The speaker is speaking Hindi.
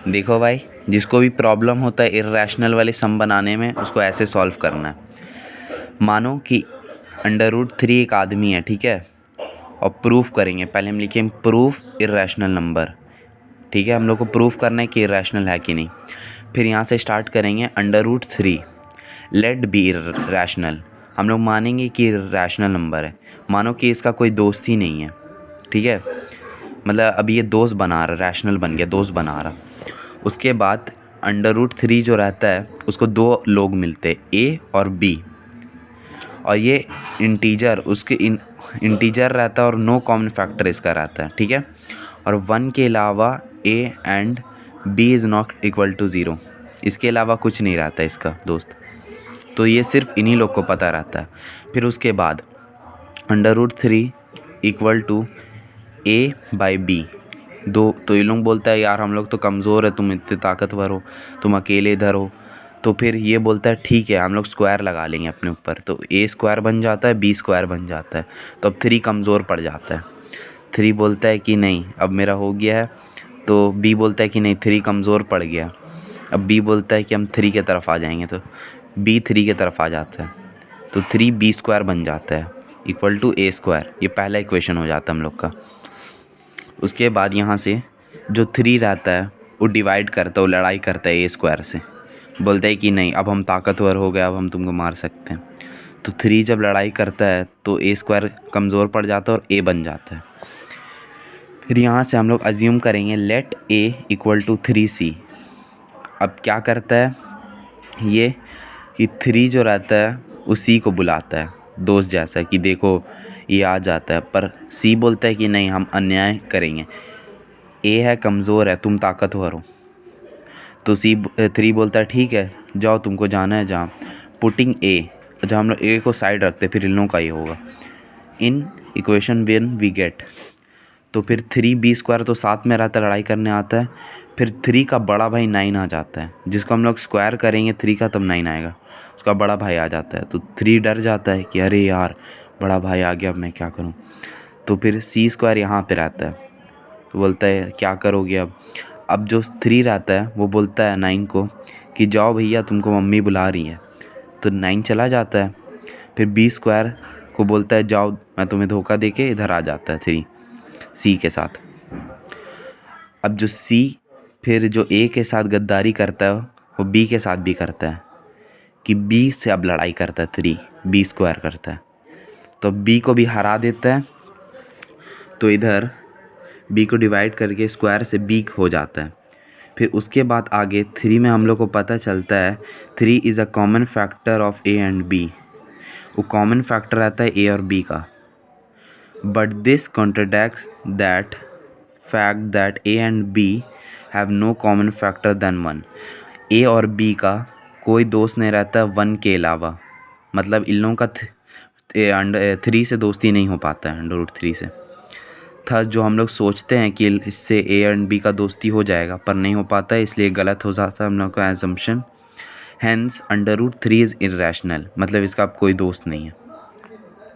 देखो भाई, जिसको भी प्रॉब्लम होता है इर्रेशनल वाले सम बनाने में, उसको ऐसे सॉल्व करना है। मानो कि √3 एक आदमी है, ठीक है, और प्रूफ करेंगे। पहले हम लिखेंगे प्रूफ इर्रेशनल नंबर, ठीक है। हम लोग को प्रूफ करना है कि इर्रेशनल है कि नहीं। फिर यहाँ से स्टार्ट करेंगे √3 लेट बी इर्रेशनल। हम लोग मानेंगे कि इर्रेशनल नंबर है। मानो कि इसका कोई दोस्त ही नहीं है, ठीक है, मतलब अभी ये दोस्त बना रहा, रैशनल बन गया, दोस्त बना रहा। उसके बाद √3 जो रहता है उसको दो लोग मिलते, ए और बी, और ये इंटीजर उसके इंटीजर रहता है और नो कॉमन फैक्टर इसका रहता है, ठीक है। और 1 के अलावा A and B is not equal to 0, इसके अलावा कुछ नहीं रहता इसका दोस्त। तो ये सिर्फ इन्हीं लोग को पता रहता है। फिर उसके बाद √3 equal to A by B, दो। तो ये लोग बोलता है यार हम लोग तो कमज़ोर है, तुम इतने ताकतवर हो, तुम अकेले इधर हो। तो फिर ये बोलता है ठीक है हम लोग स्क्वायर लगा लेंगे अपने ऊपर, तो ए स्क्वायर बन जाता है, बी स्क्वायर बन जाता है। तो अब 3 कमज़ोर पड़ जाता है। 3 बोलता है कि नहीं अब मेरा हो गया है, तो बी बोलता है कि नहीं 3 कमज़ोर पड़ गया। अब बी बोलता है कि हम 3 की तरफ आ जाएंगे, तो बी 3 की तरफ आ जाता है, तो 3 बी स्क्वायर बन जाता है इक्वल टू ए स्क्वायर। ये पहला इक्वेशन हो जाता है हम लोग का। उसके बाद यहाँ से जो 3 रहता है वो डिवाइड करता है, वो लड़ाई करता है ए स्क्वायर से, बोलता है कि नहीं अब हम ताकतवर हो गए, अब हम तुमको मार सकते हैं। तो 3 जब लड़ाई करता है तो ए स्क्वायर कमज़ोर पड़ जाता है और ए बन जाता है। फिर यहाँ से हम लोग अज्यूम करेंगे late A equal to 3c। अब क्या करता है ये कि 3 जो रहता है वो सी को बुलाता है दोस्त जैसा, कि देखो ये आ जाता है, पर सी बोलता है कि नहीं हम अन्याय करेंगे, ए है कमज़ोर है, तुम ताकतवर हो। तो 3 बोलता है ठीक है जाओ तुमको जाना है जहाँ, पुटिंग ए, जब हम लोग ए को साइड रखते फिर इन लोगों का ये होगा in equation one we get. तो फिर 3 बी स्क्वायर तो साथ में रहता है, लड़ाई करने आता है। फिर 3 का बड़ा भाई 9 आ जाता है, जिसको हम लोग स्क्वायर करेंगे 3 का तब 9 आएगा, उसका बड़ा भाई आ जाता है। तो 3 डर जाता है कि अरे यार बड़ा भाई आ गया अब मैं क्या करूं। तो फिर सी स्क्वायर यहाँ पे रहता है, तो बोलता है क्या करोगे अब जो 3 रहता है वो बोलता है 9 को कि जाओ भैया तुमको मम्मी बुला रही है, तो 9 चला जाता है। फिर बी स्क्वायर को बोलता है जाओ मैं तुम्हें धोखा देके इधर आ जाता है 3 सी के साथ। अब जो सी फिर जो ए के साथ गद्दारी करता है वो बी के साथ भी करता है, कि बी से अब लड़ाई करता है 3 बी स्क्वायर करता है, तो बी को भी हरा देता है। तो इधर बी को डिवाइड करके स्क्वायर से बी हो जाता है। फिर उसके बाद आगे 3 में हम लोग को पता चलता है 3 is a common factor of A and B, वो कॉमन फैक्टर रहता है ए और बी का। But this contradicts that fact that A and B have no common factor then 1। A और बी का कोई दोस्त नहीं रहता 1 के अलावा, मतलब इन लोगों का 3 से दोस्ती नहीं हो पाता है √3 से। था जो हम लोग सोचते हैं कि इससे ए एंड बी का दोस्ती हो जाएगा, पर नहीं हो पाता है, इसलिए गलत हो जाता है हम लोग का एजम्पशन। हैंस √3 इज़ इर्रेशनल, मतलब इसका अब कोई दोस्त नहीं है।